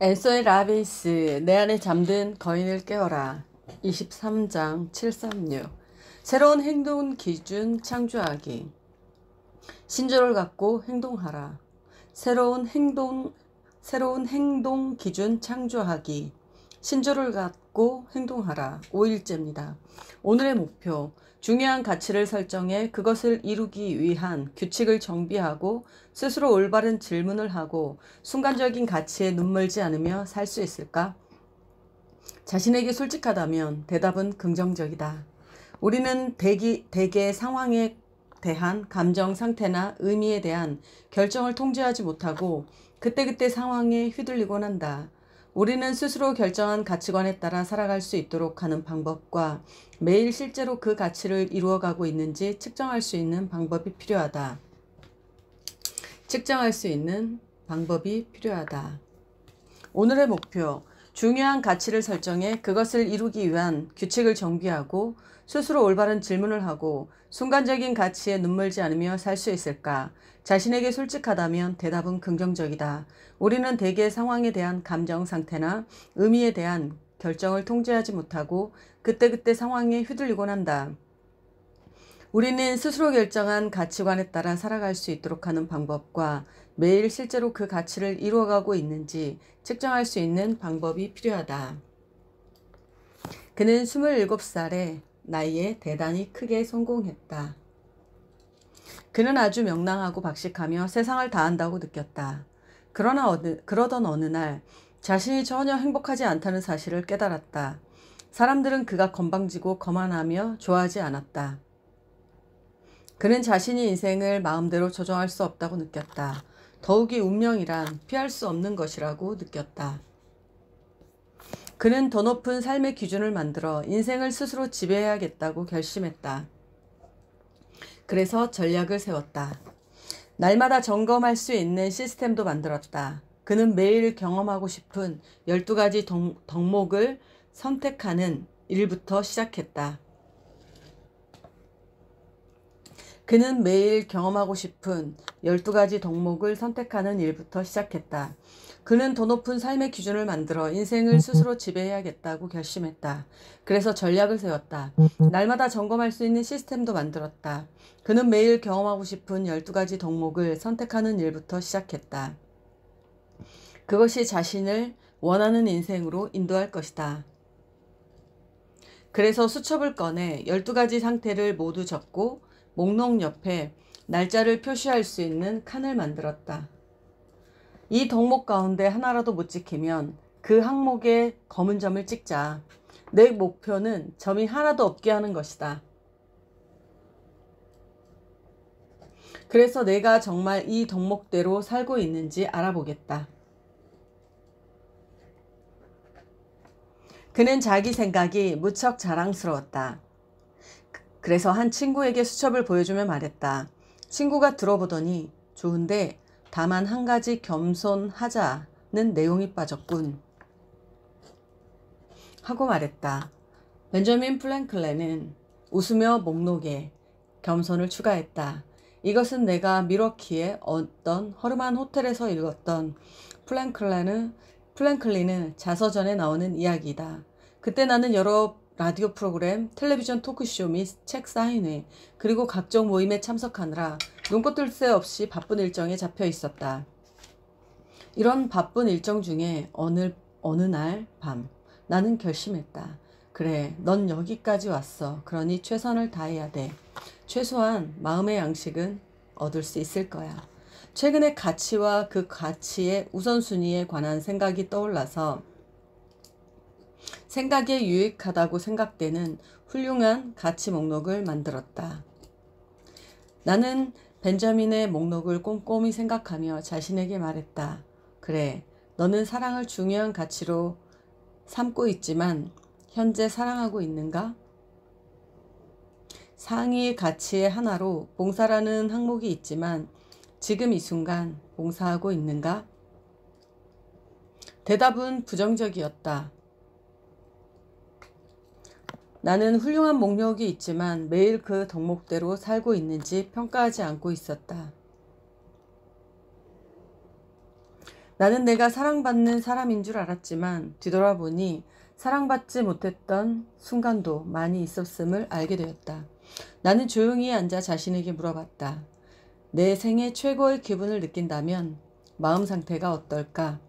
앤서니 라빈스 내 안에 잠든 거인을 깨워라. 23장 736 새로운 행동 기준 창조하기. 신조를 갖고 행동하라. 새로운 행동 기준 창조하기. 신조를 갖고 행동하라. 5일째입니다. 오늘의 목표. 중요한 가치를 설정해 그것을 이루기 위한 규칙을 정비하고 스스로 올바른 질문을 하고 순간적인 가치에 눈멀지 않으며 살 수 있을까? 자신에게 솔직하다면 대답은 긍정적이다. 우리는 대개 상황에 대한 감정 상태나 의미에 대한 결정을 통제하지 못하고 그때그때 상황에 휘둘리곤 한다. 우리는 스스로 결정한 가치관에 따라 살아갈 수 있도록 하는 방법과 매일 실제로 그 가치를 이루어가고 있는지 측정할 수 있는 방법이 필요하다. 오늘의 목표. 중요한 가치를 설정해 그것을 이루기 위한 규칙을 정비하고 스스로 올바른 질문을 하고 순간적인 가치에 눈멀지 않으며 살 수 있을까? 자신에게 솔직하다면 대답은 긍정적이다. 우리는 대개 상황에 대한 감정 상태나 의미에 대한 결정을 통제하지 못하고 그때그때 상황에 휘둘리곤 한다. 우리는 스스로 결정한 가치관에 따라 살아갈 수 있도록 하는 방법과 매일 실제로 그 가치를 이루어가고 있는지 측정할 수 있는 방법이 필요하다. 그는 27살의 나이에 대단히 크게 성공했다. 그는 아주 명랑하고 박식하며 세상을 다한다고 느꼈다. 그러던 어느 날 자신이 전혀 행복하지 않다는 사실을 깨달았다. 사람들은 그가 건방지고 거만하며 좋아하지 않았다. 그는 자신이 인생을 마음대로 조정할 수 없다고 느꼈다. 더욱이 운명이란 피할 수 없는 것이라고 느꼈다. 그는 더 높은 삶의 기준을 만들어 인생을 스스로 지배해야겠다고 결심했다. 그래서 전략을 세웠다. 날마다 점검할 수 있는 시스템도 만들었다. 그는 매일 경험하고 싶은 12가지 덕목을 선택하는 일부터 시작했다. 그는 더 높은 삶의 기준을 만들어 인생을 스스로 지배해야겠다고 결심했다. 그래서 전략을 세웠다. 날마다 점검할 수 있는 시스템도 만들었다. 그는 매일 경험하고 싶은 12가지 덕목을 선택하는 일부터 시작했다. 그것이 자신을 원하는 인생으로 인도할 것이다. 그래서 수첩을 꺼내 12가지 상태를 모두 적고 목록 옆에 날짜를 표시할 수 있는 칸을 만들었다. 이 덕목 가운데 하나라도 못 지키면 그 항목에 검은 점을 찍자. 내 목표는 점이 하나도 없게 하는 것이다. 그래서 내가 정말 이 덕목대로 살고 있는지 알아보겠다. 그는 자기 생각이 무척 자랑스러웠다. 그래서 한 친구에게 수첩을 보여주며 말했다. 친구가 들어보더니 좋은데 다만 한 가지 겸손하자는 내용이 빠졌군 하고 말했다. 벤저민 프랭클린은 웃으며 목록에 겸손을 추가했다. 이것은 내가 미러키의 어떤 허름한 호텔에서 읽었던 프랭클린의 자서전에 나오는 이야기이다. 그때 나는 여러 라디오 프로그램, 텔레비전 토크쇼 및 책 사인회, 그리고 각종 모임에 참석하느라 눈코 뜰 새 없이 바쁜 일정에 잡혀 있었다. 이런 바쁜 일정 중에 어느 날 밤 나는 결심했다. 그래, 넌 여기까지 왔어. 그러니 최선을 다해야 돼. 최소한 마음의 양식은 얻을 수 있을 거야. 최근에 가치와 그 가치의 우선순위에 관한 생각이 떠올라서 생각에 유익하다고 생각되는 훌륭한 가치 목록을 만들었다. 나는 벤자민의 목록을 꼼꼼히 생각하며 자신에게 말했다. 그래, 너는 사랑을 중요한 가치로 삼고 있지만 현재 사랑하고 있는가? 상위 가치의 하나로 봉사라는 항목이 있지만 지금 이 순간 봉사하고 있는가? 대답은 부정적이었다. 나는 훌륭한 목록이 있지만 매일 그 덕목대로 살고 있는지 평가하지 않고 있었다. 나는 내가 사랑받는 사람인 줄 알았지만 뒤돌아보니 사랑받지 못했던 순간도 많이 있었음을 알게 되었다. 나는 조용히 앉아 자신에게 물어봤다. 내 생애 최고의 기분을 느낀다면 마음 상태가 어떨까?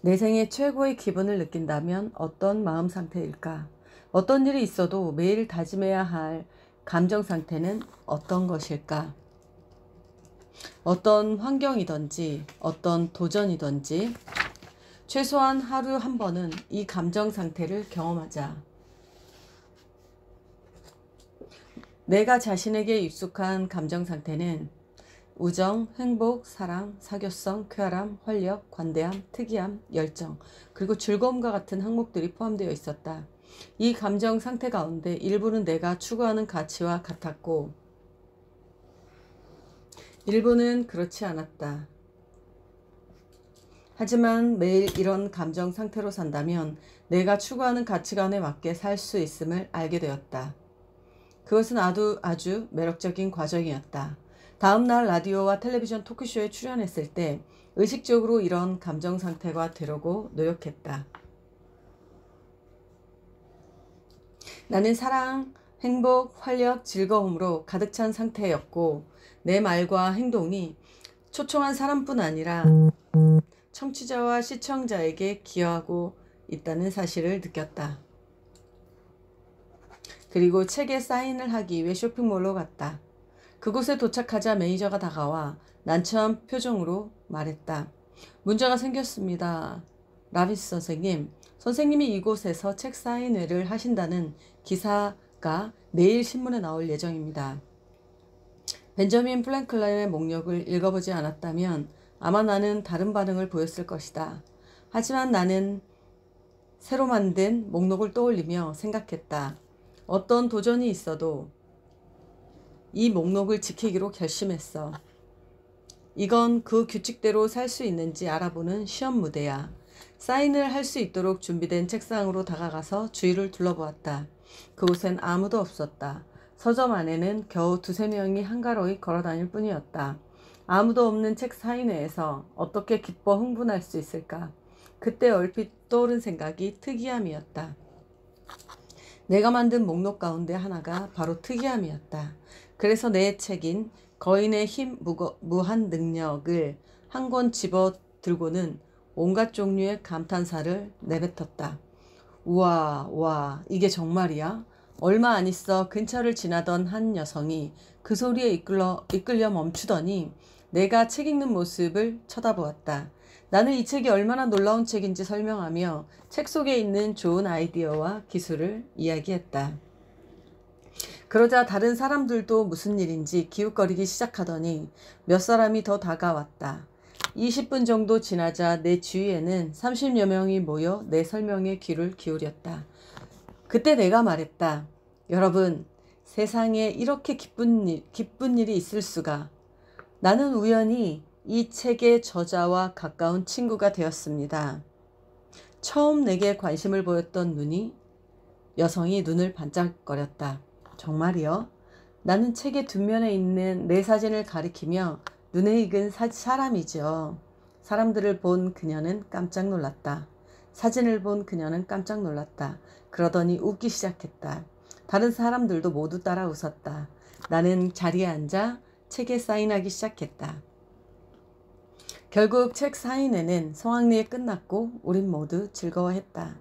내 생애 최고의 기분을 느낀다면 어떤 마음 상태일까? 어떤 일이 있어도 매일 다짐해야 할 감정 상태는 어떤 것일까? 어떤 환경이든지 어떤 도전이든지 최소한 하루 한 번은 이 감정 상태를 경험하자. 내가 자신에게 익숙한 감정 상태는 우정, 행복, 사랑, 사교성, 쾌활함, 활력, 관대함, 특이함, 열정, 그리고 즐거움과 같은 항목들이 포함되어 있었다. 이 감정 상태 가운데 일부는 내가 추구하는 가치와 같았고 일부는 그렇지 않았다. 하지만 매일 이런 감정 상태로 산다면 내가 추구하는 가치관에 맞게 살 수 있음을 알게 되었다. 그것은 아주 매력적인 과정이었다. 다음날 라디오와 텔레비전 토크쇼에 출연했을 때 의식적으로 이런 감정 상태가 되려고 노력했다. 나는 사랑, 행복, 활력, 즐거움으로 가득 찬 상태였고 내 말과 행동이 초청한 사람뿐 아니라 청취자와 시청자에게 기여하고 있다는 사실을 느꼈다. 그리고 책에 사인을 하기 위해 쇼핑몰로 갔다. 그곳에 도착하자 매니저가 다가와 난처한 표정으로 말했다. 문제가 생겼습니다. 라비스 선생님, 선생님이 이곳에서 책 사인회를 하신다는 기사가 내일 신문에 나올 예정입니다. 벤저민 프랭클린의 목록을 읽어보지 않았다면 아마 나는 다른 반응을 보였을 것이다. 하지만 나는 새로 만든 목록을 떠올리며 생각했다. 어떤 도전이 있어도 이 목록을 지키기로 결심했어. 이건 그 규칙대로 살 수 있는지 알아보는 시험 무대야. 사인을 할 수 있도록 준비된 책상으로 다가가서 주위를 둘러보았다. 그곳엔 아무도 없었다. 서점 안에는 겨우 2~3명이 한가로이 걸어다닐 뿐이었다. 아무도 없는 책 사인회에서 어떻게 기뻐 흥분할 수 있을까? 그때 얼핏 떠오른 생각이 특이함이었다. 내가 만든 목록 가운데 하나가 바로 특이함이었다. 그래서 내 책인 거인의 힘 무한 능력을 한 권 집어 들고는 온갖 종류의 감탄사를 내뱉었다. 우와, 이게 정말이야? 얼마 안 있어 근처를 지나던 한 여성이 그 소리에 이끌려 멈추더니 내가 책 읽는 모습을 쳐다보았다. 나는 이 책이 얼마나 놀라운 책인지 설명하며 책 속에 있는 좋은 아이디어와 기술을 이야기했다. 그러자 다른 사람들도 무슨 일인지 기웃거리기 시작하더니 몇 사람이 더 다가왔다. 20분 정도 지나자 내 주위에는 30여 명이 모여 내 설명에 귀를 기울였다. 그때 내가 말했다. 여러분, 세상에 이렇게 기쁜 일이 있을 수가. 나는 우연히 이 책의 저자와 가까운 친구가 되었습니다. 처음 내게 관심을 보였던 여성이 눈을 반짝거렸다. 정말이요? 나는 책의 뒷면에 있는 내 사진을 가리키며 눈에 익은 사람이죠. 사람들을 본 그녀는 깜짝 놀랐다. 사진을 본 그녀는 깜짝 놀랐다. 그러더니 웃기 시작했다. 다른 사람들도 모두 따라 웃었다. 나는 자리에 앉아 책에 사인하기 시작했다. 결국 책 사인회는 성황리에 끝났고 우린 모두 즐거워했다.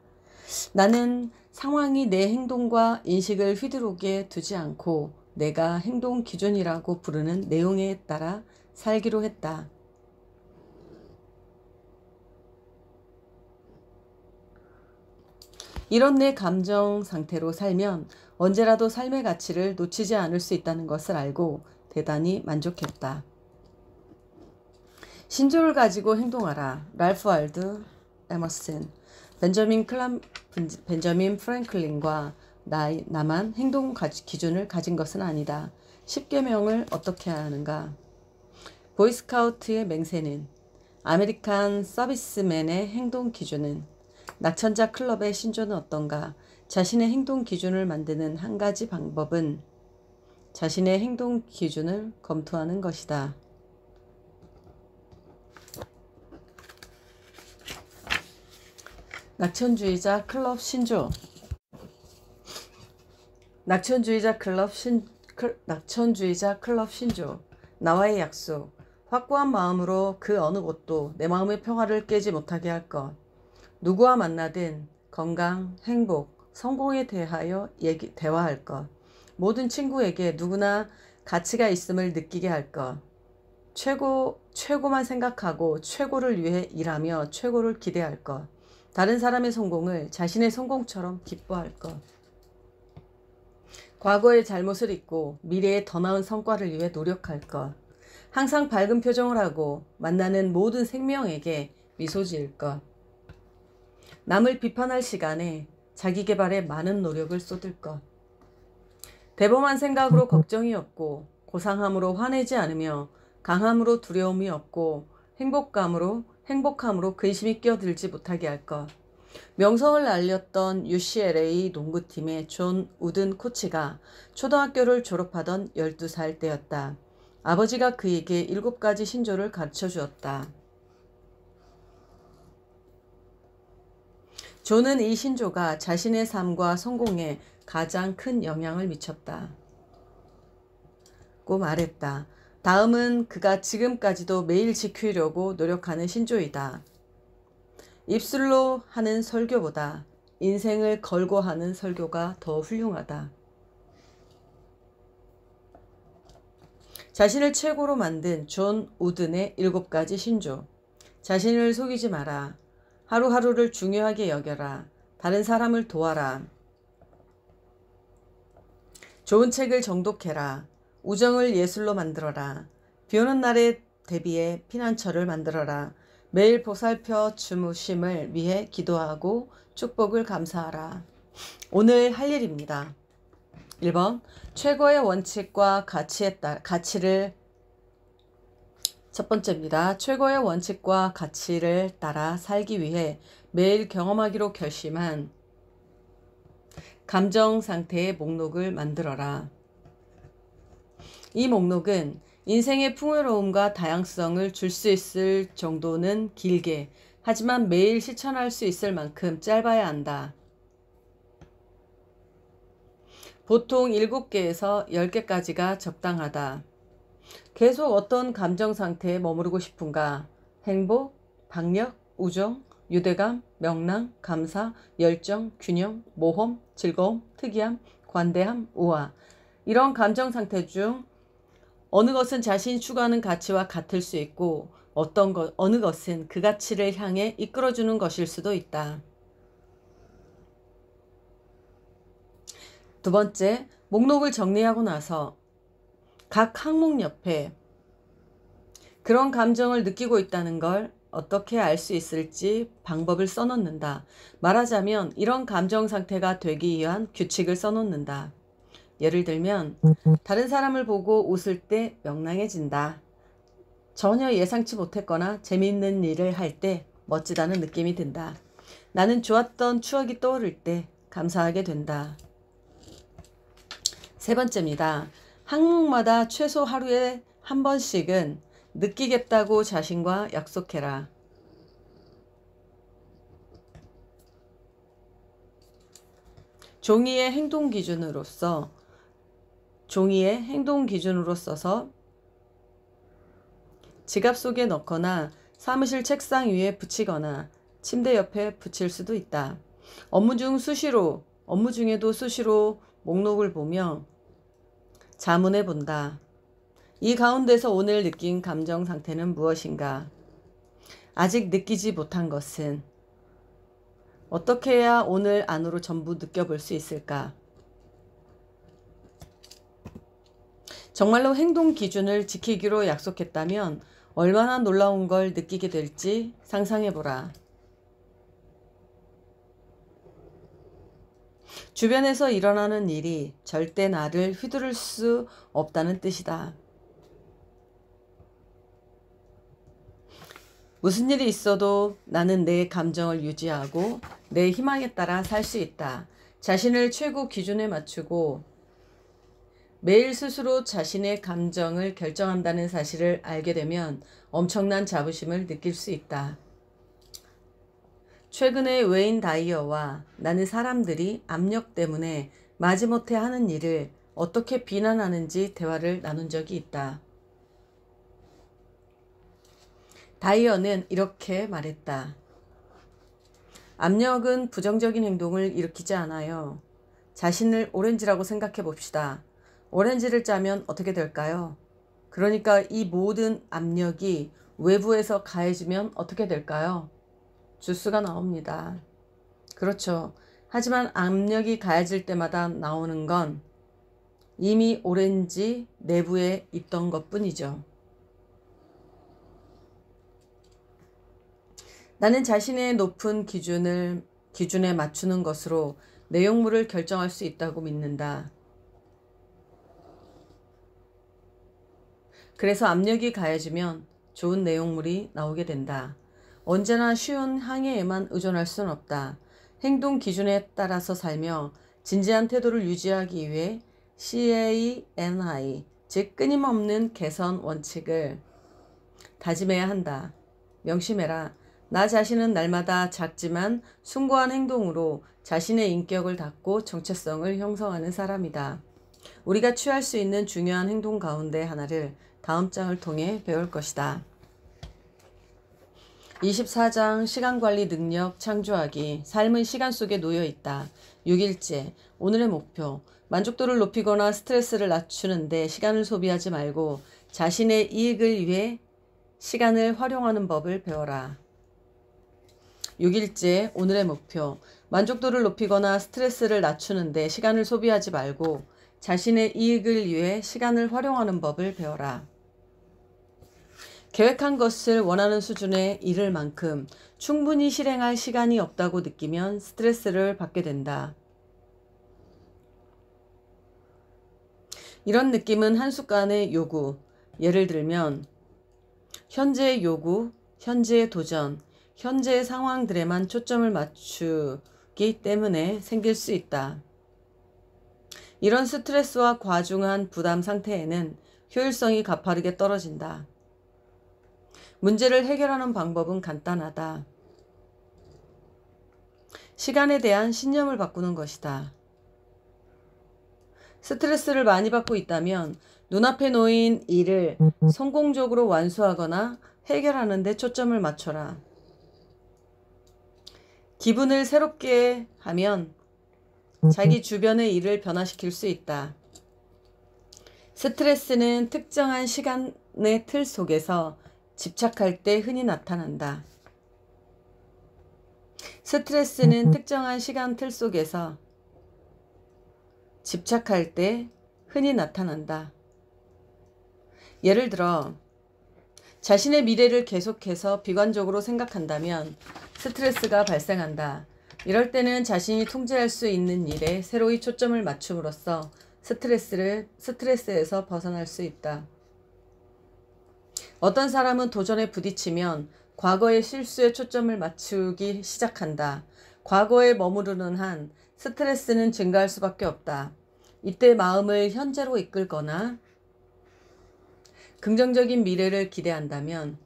나는 상황이 내 행동과 인식을 휘두르게 두지 않고 내가 행동 기준이라고 부르는 내용에 따라 살기로 했다. 이런 내 감정 상태로 살면 언제라도 삶의 가치를 놓치지 않을 수 있다는 것을 알고 대단히 만족했다. 신조를 가지고 행동하라. 랄프 월도 에머슨. 벤저민 프랭클린과 나만 행동 기준을 가진 것은 아니다. 10계명을 어떻게 하는가? 보이스카우트의 맹세는, 아메리칸 서비스맨의 행동 기준은, 낙천자 클럽의 신조는 어떤가? 자신의 행동 기준을 만드는 한 가지 방법은 자신의 행동 기준을 검토하는 것이다. 낙천주의자 클럽 신조. 낙천주의자 클럽 신조. 나와의 약속. 확고한 마음으로 그 어느 곳도 내 마음의 평화를 깨지 못하게 할 것. 누구와 만나든 건강, 행복, 성공에 대하여 대화할 것. 모든 친구에게 누구나 가치가 있음을 느끼게 할 것. 최고만 생각하고 최고를 위해 일하며 최고를 기대할 것. 다른 사람의 성공을 자신의 성공처럼 기뻐할 것. 과거의 잘못을 잊고 미래의 더 나은 성과를 위해 노력할 것. 항상 밝은 표정을 하고 만나는 모든 생명에게 미소 지을 것. 남을 비판할 시간에 자기 개발에 많은 노력을 쏟을 것. 대범한 생각으로 걱정이 없고 고상함으로 화내지 않으며 강함으로 두려움이 없고 행복함으로 근심이 끼어들지 못하게 할 것. 명성을 날렸던 UCLA 농구팀의 존 우든 코치가 초등학교를 졸업하던 12살 때였다. 아버지가 그에게 7가지 신조를 가르쳐 주었다. 존은 이 신조가 자신의 삶과 성공에 가장 큰 영향을 미쳤다. 고 말했다. 다음은 그가 지금까지도 매일 지키려고 노력하는 신조이다. 입술로 하는 설교보다 인생을 걸고 하는 설교가 더 훌륭하다. 자신을 최고로 만든 존 우든의 7가지 신조. 자신을 속이지 마라. 하루하루를 중요하게 여겨라. 다른 사람을 도와라. 좋은 책을 정독해라. 우정을 예술로 만들어라. 비오는 날에 대비해 피난처를 만들어라. 매일 보살펴 주무심을 위해 기도하고 축복을 감사하라. 오늘 할 일입니다. 1번 최고의 원칙과 가치를 첫 번째입니다. 최고의 원칙과 가치를 따라 살기 위해 매일 경험하기로 결심한 감정 상태의 목록을 만들어라. 이 목록은 인생의 풍요로움과 다양성을 줄 수 있을 정도는 길게, 하지만 매일 실천할 수 있을 만큼 짧아야 한다. 보통 7개에서 10개까지가 적당하다. 계속 어떤 감정 상태에 머무르고 싶은가? 행복, 박력, 우정, 유대감, 명랑, 감사, 열정, 균형, 모험, 즐거움, 특이함, 관대함, 우아. 이런 감정 상태 중 어느 것은 자신이 추구하는 가치와 같을 수 있고 어느 것은 그 가치를 향해 이끌어주는 것일 수도 있다. 두 번째, 목록을 정리하고 나서 각 항목 옆에 그런 감정을 느끼고 있다는 걸 어떻게 알 수 있을지 방법을 써놓는다. 말하자면 이런 감정 상태가 되기 위한 규칙을 써놓는다. 예를 들면 다른 사람을 보고 웃을 때 명랑해진다. 전혀 예상치 못했거나 재미있는 일을 할 때 멋지다는 느낌이 든다. 나는 좋았던 추억이 떠오를 때 감사하게 된다. 세 번째입니다. 항목마다 최소 하루에 한 번씩은 느끼겠다고 자신과 약속해라. 종이의 행동 기준으로 써서 지갑 속에 넣거나 사무실 책상 위에 붙이거나 침대 옆에 붙일 수도 있다. 업무 중에도 수시로 목록을 보며 자문해 본다. 이 가운데서 오늘 느낀 감정 상태는 무엇인가? 아직 느끼지 못한 것은? 어떻게 해야 오늘 안으로 전부 느껴볼 수 있을까? 정말로 행동 기준을 지키기로 약속했다면 얼마나 놀라운 걸 느끼게 될지 상상해보라. 주변에서 일어나는 일이 절대 나를 휘두를 수 없다는 뜻이다. 무슨 일이 있어도 나는 내 감정을 유지하고 내 희망에 따라 살 수 있다. 자신을 최고 기준에 맞추고 매일 스스로 자신의 감정을 결정한다는 사실을 알게 되면 엄청난 자부심을 느낄 수 있다. 최근에 웨인 다이어와 나는 사람들이 압력 때문에 마지못해 하는 일을 어떻게 비난하는지 대화를 나눈 적이 있다. 다이어는 이렇게 말했다. 압력은 부정적인 행동을 일으키지 않아요. 자신을 오렌지라고 생각해 봅시다. 오렌지를 짜면 어떻게 될까요? 그러니까 이 모든 압력이 외부에서 가해지면 어떻게 될까요? 주스가 나옵니다. 그렇죠. 하지만 압력이 가해질 때마다 나오는 건 이미 오렌지 내부에 있던 것뿐이죠. 나는 자신의 높은 기준에 맞추는 것으로 내용물을 결정할 수 있다고 믿는다. 그래서 압력이 가해지면 좋은 내용물이 나오게 된다. 언제나 쉬운 항해에만 의존할 수는 없다. 행동 기준에 따라서 살며 진지한 태도를 유지하기 위해 CANI, 즉 끊임없는 개선 원칙을 다짐해야 한다. 명심해라. 나 자신은 날마다 작지만 숭고한 행동으로 자신의 인격을 닦고 정체성을 형성하는 사람이다. 우리가 취할 수 있는 중요한 행동 가운데 하나를 다음 장을 통해 배울 것이다. 24장 시간관리 능력 창조하기. 삶은 시간 속에 놓여 있다. 6일째. 오늘의 목표. 만족도를 높이거나 스트레스를 낮추는데 시간을 소비하지 말고 자신의 이익을 위해 시간을 활용하는 법을 배워라. 6일째. 오늘의 목표. 만족도를 높이거나 스트레스를 낮추는데 시간을 소비하지 말고 자신의 이익을 위해 시간을 활용하는 법을 배워라. 계획한 것을 원하는 수준에 이를 만큼 충분히 실행할 시간이 없다고 느끼면 스트레스를 받게 된다. 이런 느낌은 한순간의 요구, 예를 들면 현재의 요구, 현재의 도전, 현재의 상황들에만 초점을 맞추기 때문에 생길 수 있다. 이런 스트레스와 과중한 부담 상태에는 효율성이 가파르게 떨어진다. 문제를 해결하는 방법은 간단하다. 시간에 대한 신념을 바꾸는 것이다. 스트레스를 많이 받고 있다면 눈앞에 놓인 일을 성공적으로 완수하거나 해결하는 데 초점을 맞춰라. 기분을 새롭게 하면 자기 주변의 일을 변화시킬 수 있다. 스트레스는 특정한 시간의 틀 속에서 집착할 때 흔히 나타난다. 스트레스는 특정한 시간 틀 속에서 집착할 때 흔히 나타난다. 예를 들어 자신의 미래를 계속해서 비관적으로 생각한다면 스트레스가 발생한다. 이럴 때는 자신이 통제할 수 있는 일에 새로이 초점을 맞춤으로써 스트레스에서 벗어날 수 있다. 어떤 사람은 도전에 부딪히면 과거의 실수에 초점을 맞추기 시작한다. 과거에 머무르는 한 스트레스는 증가할 수밖에 없다. 이때 마음을 현재로 이끌거나 긍정적인 미래를 기대한다면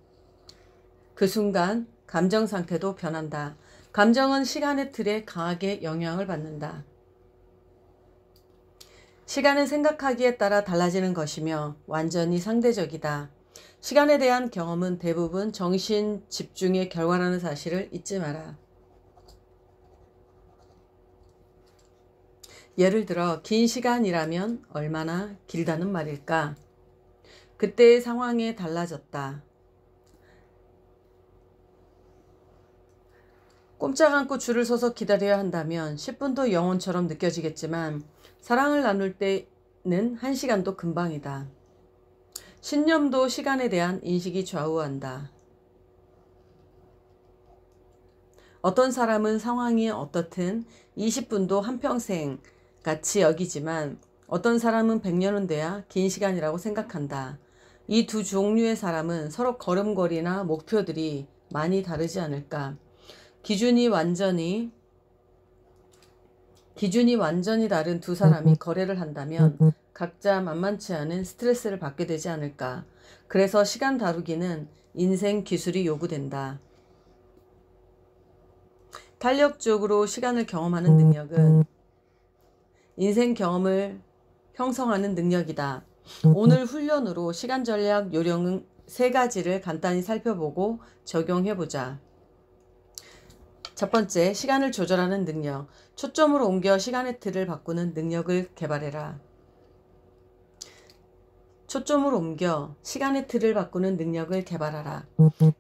그 순간 감정 상태도 변한다. 감정은 시간의 틀에 강하게 영향을 받는다. 시간은 생각하기에 따라 달라지는 것이며 완전히 상대적이다. 시간에 대한 경험은 대부분 정신 집중의 결과라는 사실을 잊지 마라. 예를 들어 긴 시간이라면 얼마나 길다는 말일까? 그때의 상황에 달라졌다. 꼼짝 않고 줄을 서서 기다려야 한다면 10분도 영원처럼 느껴지겠지만 사랑을 나눌 때는 1시간도 금방이다. 신념도 시간에 대한 인식이 좌우한다. 어떤 사람은 상황이 어떻든 20분도 한평생 같이 여기지만 어떤 사람은 100년은 돼야 긴 시간이라고 생각한다. 이 두 종류의 사람은 서로 걸음걸이나 목표들이 많이 다르지 않을까. 기준이 완전히 다른 두 사람이 거래를 한다면 각자 만만치 않은 스트레스를 받게 되지 않을까. 그래서 시간 다루기는 인생 기술이 요구된다. 탄력적으로 시간을 경험하는 능력은 인생 경험을 형성하는 능력이다. 오늘 훈련으로 시간 전략 요령 3가지를 간단히 살펴보고 적용해보자. 첫 번째, 시간을 조절하는 능력. 초점을 옮겨 시간의 틀을 바꾸는 능력을 개발해라. 초점을 옮겨 시간의 틀을 바꾸는 능력을 개발하라.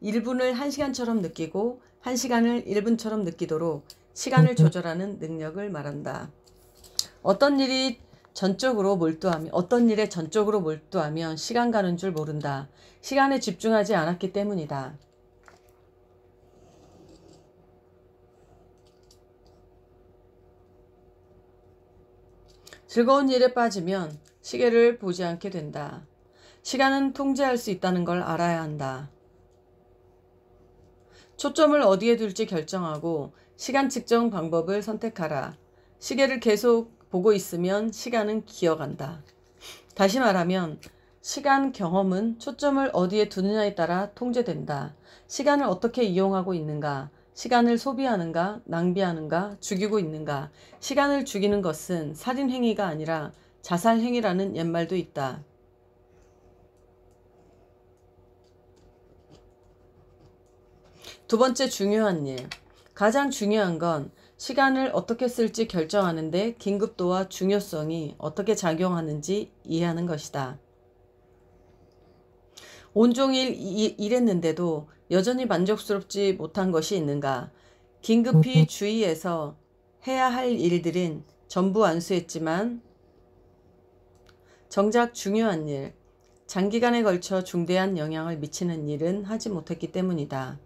1분을 1시간처럼 느끼고 1시간을 1분처럼 느끼도록 시간을 조절하는 능력을 말한다. 어떤 일에 전적으로 몰두하면 시간 가는 줄 모른다. 시간에 집중하지 않았기 때문이다. 즐거운 일에 빠지면 시계를 보지 않게 된다. 시간은 통제할 수 있다는 걸 알아야 한다. 초점을 어디에 둘지 결정하고 시간 측정 방법을 선택하라. 시계를 계속 보고 있으면 시간은 기어간다. 다시 말하면 시간 경험은 초점을 어디에 두느냐에 따라 통제된다. 시간을 어떻게 이용하고 있는가? 시간을 소비하는가? 낭비하는가? 죽이고 있는가? 시간을 죽이는 것은 살인행위가 아니라 자살행위라는 옛말도 있다. 두 번째, 중요한 일. 가장 중요한 건 시간을 어떻게 쓸지 결정하는데 긴급도와 중요성이 어떻게 작용하는지 이해하는 것이다. 온종일 일했는데도 여전히 만족스럽지 못한 것이 있는가? 긴급히 주의해서 해야 할 일들은 전부 완수했지만 정작 중요한 일, 장기간에 걸쳐 중대한 영향을 미치는 일은 하지 못했기 때문이다.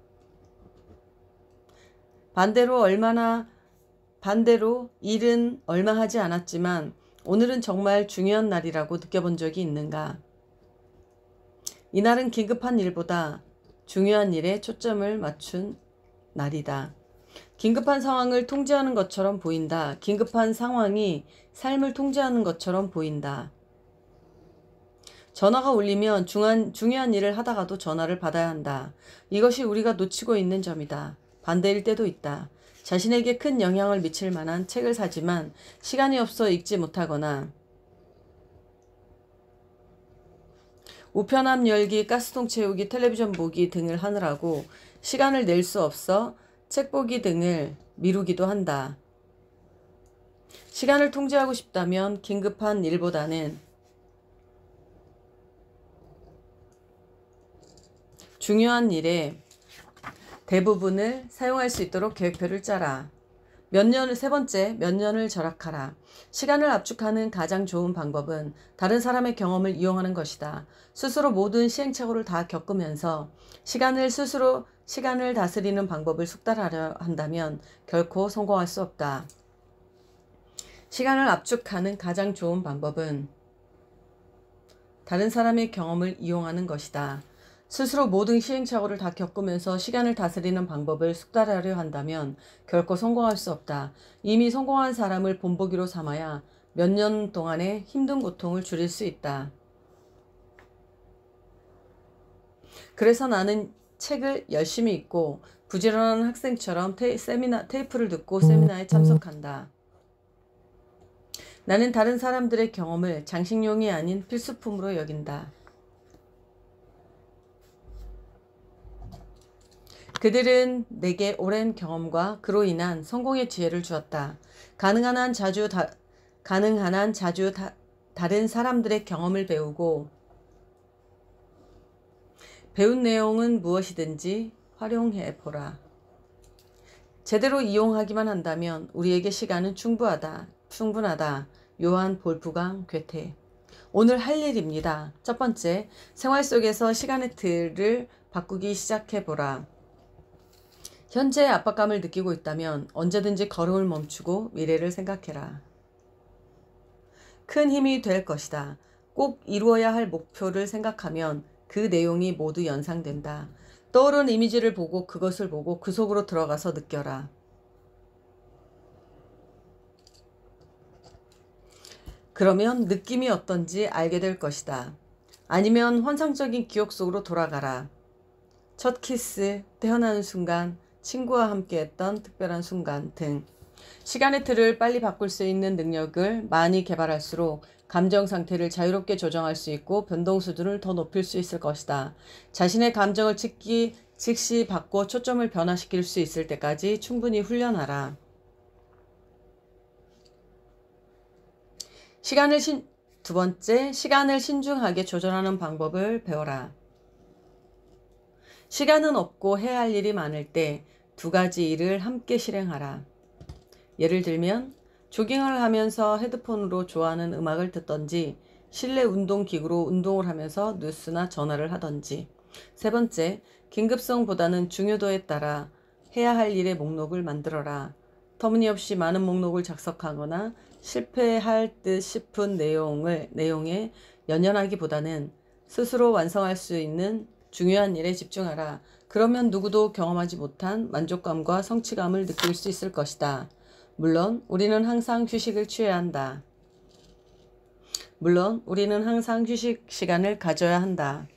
반대로 일은 얼마 하지 않았지만 오늘은 정말 중요한 날이라고 느껴본 적이 있는가? 이날은 긴급한 일보다 중요한 일에 초점을 맞춘 날이다. 긴급한 상황을 통제하는 것처럼 보인다. 긴급한 상황이 삶을 통제하는 것처럼 보인다. 전화가 울리면 중요한 일을 하다가도 전화를 받아야 한다. 이것이 우리가 놓치고 있는 점이다. 반대일 때도 있다. 자신에게 큰 영향을 미칠 만한 책을 사지만 시간이 없어 읽지 못하거나 우편함 열기, 가스통 채우기, 텔레비전 보기 등을 하느라고 시간을 낼 수 없어 책 보기 등을 미루기도 한다. 시간을 통제하고 싶다면 긴급한 일보다는 중요한 일에 대부분을 사용할 수 있도록 계획표를 짜라. 세 번째, 몇 년을 절약하라. 시간을 압축하는 가장 좋은 방법은 다른 사람의 경험을 이용하는 것이다. 스스로 모든 시행착오를 다 겪으면서 시간을 다스리는 방법을 숙달하려 한다면 결코 성공할 수 없다. 시간을 압축하는 가장 좋은 방법은 다른 사람의 경험을 이용하는 것이다. 스스로 모든 시행착오를 다 겪으면서 시간을 다스리는 방법을 숙달하려 한다면 결코 성공할 수 없다. 이미 성공한 사람을 본보기로 삼아야 몇 년 동안의 힘든 고통을 줄일 수 있다. 그래서 나는 책을 열심히 읽고 부지런한 학생처럼 테이프를 듣고 세미나에 참석한다. 나는 다른 사람들의 경험을 장식용이 아닌 필수품으로 여긴다. 그들은 내게 오랜 경험과 그로 인한 성공의 지혜를 주었다. 가능한 한 자주 다른 사람들의 경험을 배우고 배운 내용은 무엇이든지 활용해 보라. 제대로 이용하기만 한다면 우리에게 시간은 충분하다. 요한 볼프강 괴테. 오늘 할 일입니다. 첫 번째, 생활 속에서 시간의 틀을 바꾸기 시작해보라. 현재의 압박감을 느끼고 있다면 언제든지 걸음을 멈추고 미래를 생각해라. 큰 힘이 될 것이다. 꼭 이루어야 할 목표를 생각하면 그 내용이 모두 연상된다. 떠오른 이미지를 보고 그것을 보고 그 속으로 들어가서 느껴라. 그러면 느낌이 어떤지 알게 될 것이다. 아니면 환상적인 기억 속으로 돌아가라. 첫 키스, 태어나는 순간, 친구와 함께했던 특별한 순간 등 시간의 틀을 빨리 바꿀 수 있는 능력을 많이 개발할수록 감정 상태를 자유롭게 조정할 수 있고 변동 수준을 더 높일 수 있을 것이다. 자신의 감정을 즉시 바꿔 초점을 변화시킬 수 있을 때까지 충분히 훈련하라. 두 번째, 시간을 신중하게 조절하는 방법을 배워라. 시간은 없고 해야 할 일이 많을 때 두 가지 일을 함께 실행하라. 예를 들면 조깅을 하면서 헤드폰으로 좋아하는 음악을 듣던지 실내 운동기구로 운동을 하면서 뉴스나 전화를 하던지. 세 번째, 긴급성보다는 중요도에 따라 해야 할 일의 목록을 만들어라. 터무니없이 많은 목록을 작성하거나 실패할 듯 싶은 내용에 연연하기보다는 스스로 완성할 수 있는 중요한 일에 집중하라. 그러면 누구도 경험하지 못한 만족감과 성취감을 느낄 수 있을 것이다. 물론 우리는 항상 휴식 시간을 가져야 한다.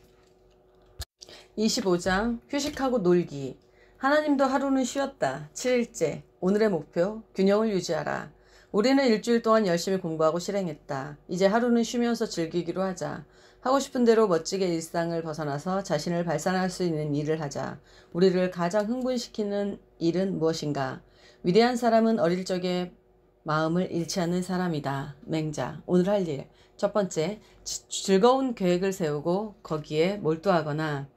25장 휴식하고 놀기. 하나님도 하루는 쉬었다. 7일째. 오늘의 목표, 균형을 유지하라. 우리는 일주일 동안 열심히 공부하고 실행했다. 이제 하루는 쉬면서 즐기기로 하자. 하고 싶은 대로 멋지게 일상을 벗어나서 자신을 발산할 수 있는 일을 하자. 우리를 가장 흥분시키는 일은 무엇인가? 위대한 사람은 어릴 적에 마음을 잃지 않는 사람이다. 맹자. 오늘 할 일. 첫 번째, 즐거운 계획을 세우고 거기에 몰두하거나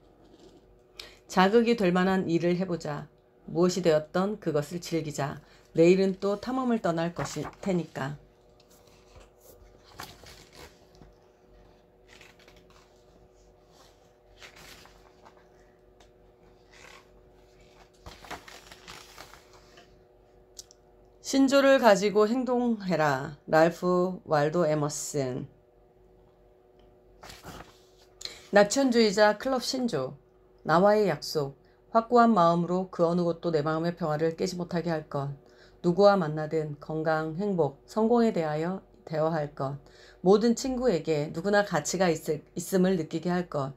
자극이 될 만한 일을 해보자. 무엇이 되었던 그것을 즐기자. 내일은 또 탐험을 떠날 것일 테니까. 신조를 가지고 행동해라. 랄프 waldo 에머슨. 낙천주의자 클럽 신조. 나와의 약속. 확고한 마음으로 그 어느 것도 내 마음의 평화를 깨지 못하게 할 것. 누구와 만나든 건강, 행복, 성공에 대하여 대화할 것. 모든 친구에게 누구나 가치가 있음을 느끼게 할 것.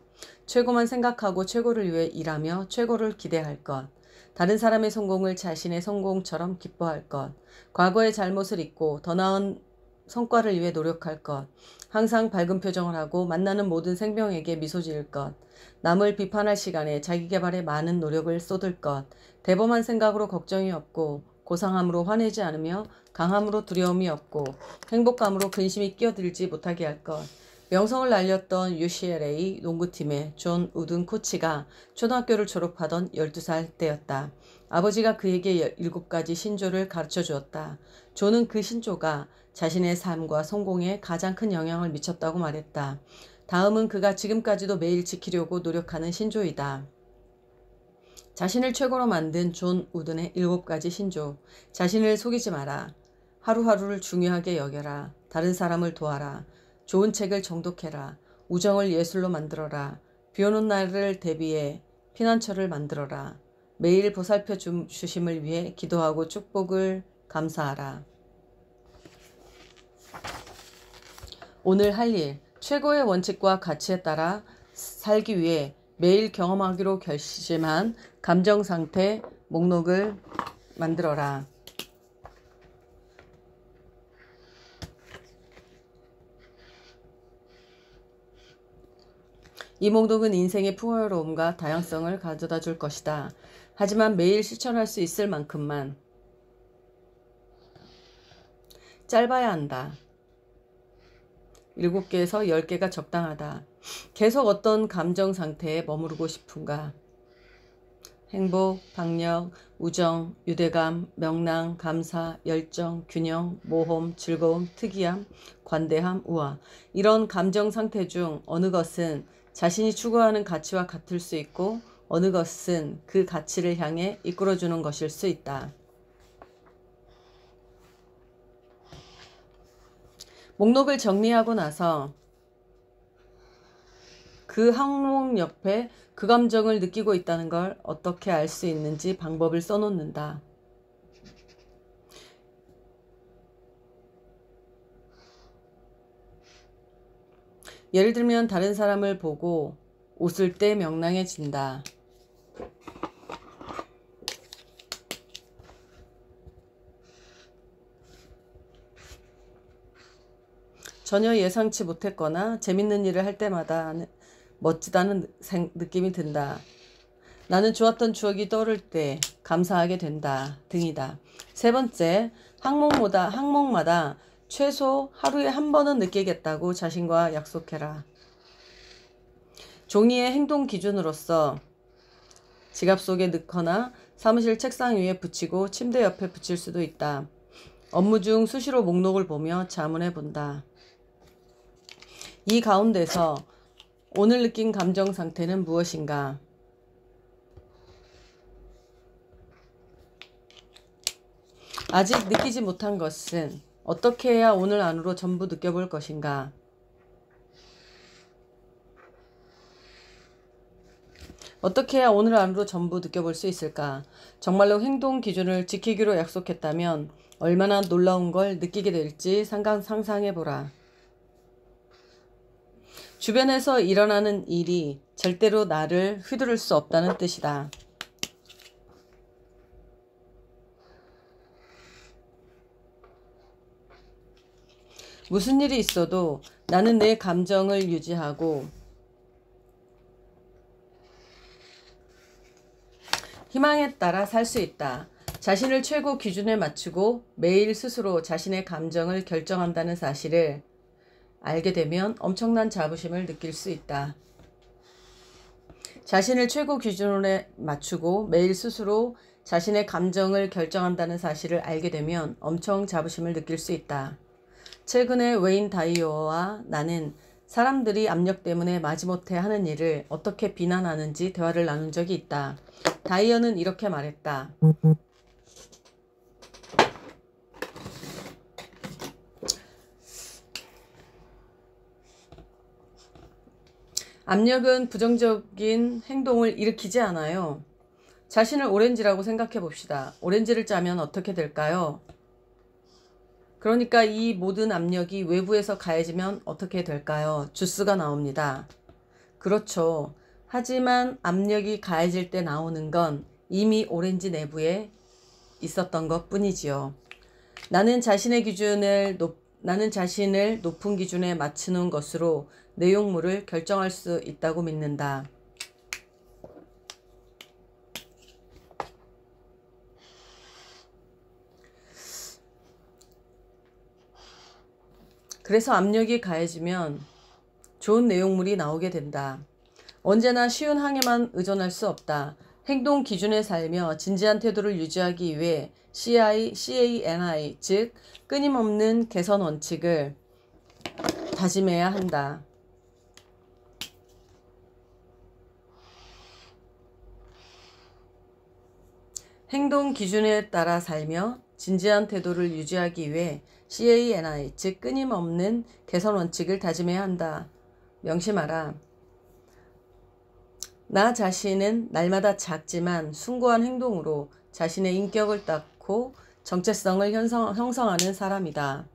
최고만 생각하고 최고를 위해 일하며 최고를 기대할 것. 다른 사람의 성공을 자신의 성공처럼 기뻐할 것. 과거의 잘못을 잊고 더 나은 성과를 위해 노력할 것. 항상 밝은 표정을 하고 만나는 모든 생명에게 미소 지을 것. 남을 비판할 시간에 자기 개발에 많은 노력을 쏟을 것. 대범한 생각으로 걱정이 없고 고상함으로 화내지 않으며 강함으로 두려움이 없고 행복감으로 근심이 끼어들지 못하게 할 것. 명성을 날렸던 UCLA 농구팀의 존 우든 코치가 초등학교를 졸업하던 12살 때였다. 아버지가 그에게 7가지 신조를 가르쳐 주었다. 존은 그 신조가 자신의 삶과 성공에 가장 큰 영향을 미쳤다고 말했다. 다음은 그가 지금까지도 매일 지키려고 노력하는 신조이다. 자신을 최고로 만든 존 우든의 7가지 신조. 자신을 속이지 마라. 하루하루를 중요하게 여겨라. 다른 사람을 도와라. 좋은 책을 정독해라. 우정을 예술로 만들어라. 비오는 날을 대비해 피난처를 만들어라. 매일 보살펴 주심을 위해 기도하고 축복을 감사하라. 오늘 할 일. 최고의 원칙과 가치에 따라 살기 위해 매일 경험하기로 결심한 감정 상태 목록을 만들어라. 이 목록은 인생의 풍요로움과 다양성을 가져다 줄 것이다. 하지만 매일 실천할 수 있을 만큼만 짧아야 한다. 7개에서 10개가 적당하다. 계속 어떤 감정 상태에 머무르고 싶은가? 행복, 박력, 우정, 유대감, 명랑, 감사, 열정, 균형, 모험, 즐거움, 특이함, 관대함, 우아. 이런 감정 상태 중 어느 것은 자신이 추구하는 가치와 같을 수 있고 어느 것은 그 가치를 향해 이끌어주는 것일 수 있다. 목록을 정리하고 나서 그 항목 옆에 그 감정을 느끼고 있다는 걸 어떻게 알 수 있는지 방법을 써놓는다. 예를 들면 다른 사람을 보고 웃을 때 명랑해진다. 전혀 예상치 못했거나 재밌는 일을 할 때마다 멋지다는 느낌이 든다. 나는 좋았던 추억이 떠오를 때 감사하게 된다 등이다. 세 번째, 항목마다 최소 하루에 한 번은 느끼겠다고 자신과 약속해라. 종이의 행동 기준으로서 지갑 속에 넣거나 사무실 책상 위에 붙이고 침대 옆에 붙일 수도 있다. 업무 중 수시로 목록을 보며 자문해 본다. 이 가운데서 오늘 느낀 감정 상태는 무엇인가? 아직 느끼지 못한 것은 어떻게 해야 오늘 안으로 전부 느껴볼 것인가? 어떻게 해야 오늘 안으로 전부 느껴볼 수 있을까? 정말로 행동 기준을 지키기로 약속했다면 얼마나 놀라운 걸 느끼게 될지 상상해보라. 주변에서 일어나는 일이 절대로 나를 휘두를 수 없다는 뜻이다. 무슨 일이 있어도 나는 내 감정을 유지하고 희망에 따라 살 수 있다. 자신을 최고 기준에 맞추고 매일 스스로 자신의 감정을 결정한다는 사실을 알게 되면 엄청난 자부심을 느낄 수 있다. 자신을 최고 기준에 맞추고 매일 스스로 자신의 감정을 결정한다는 사실을 알게 되면 엄청 자부심을 느낄 수 있다. 최근에 웨인 다이어와 나는 사람들이 압력 때문에 마지못해 하는 일을 어떻게 비난하는지 대화를 나눈 적이 있다. 다이어는 이렇게 말했다. 압력은 부정적인 행동을 일으키지 않아요. 자신을 오렌지라고 생각해 봅시다. 오렌지를 짜면 어떻게 될까요? 그러니까 이 모든 압력이 외부에서 가해지면 어떻게 될까요? 주스가 나옵니다. 그렇죠. 하지만 압력이 가해질 때 나오는 건 이미 오렌지 내부에 있었던 것 뿐이지요. 나는 자신을 높은 기준에 맞추는 것으로 내용물을 결정할 수 있다고 믿는다. 그래서 압력이 가해지면 좋은 내용물이 나오게 된다. 언제나 쉬운 항에만 의존할 수 없다. 행동 기준에 살며 진지한 태도를 유지하기 위해 CANI, 즉 끊임없는 개선 원칙을 다짐해야 한다. 행동 기준에 따라 살며 진지한 태도를 유지하기 위해 CANI, 즉 끊임없는 개선 원칙을 다짐해야 한다. 명심하라. 나 자신은 날마다 작지만 숭고한 행동으로 자신의 인격을 쌓고 정체성을 형성하는 사람이다.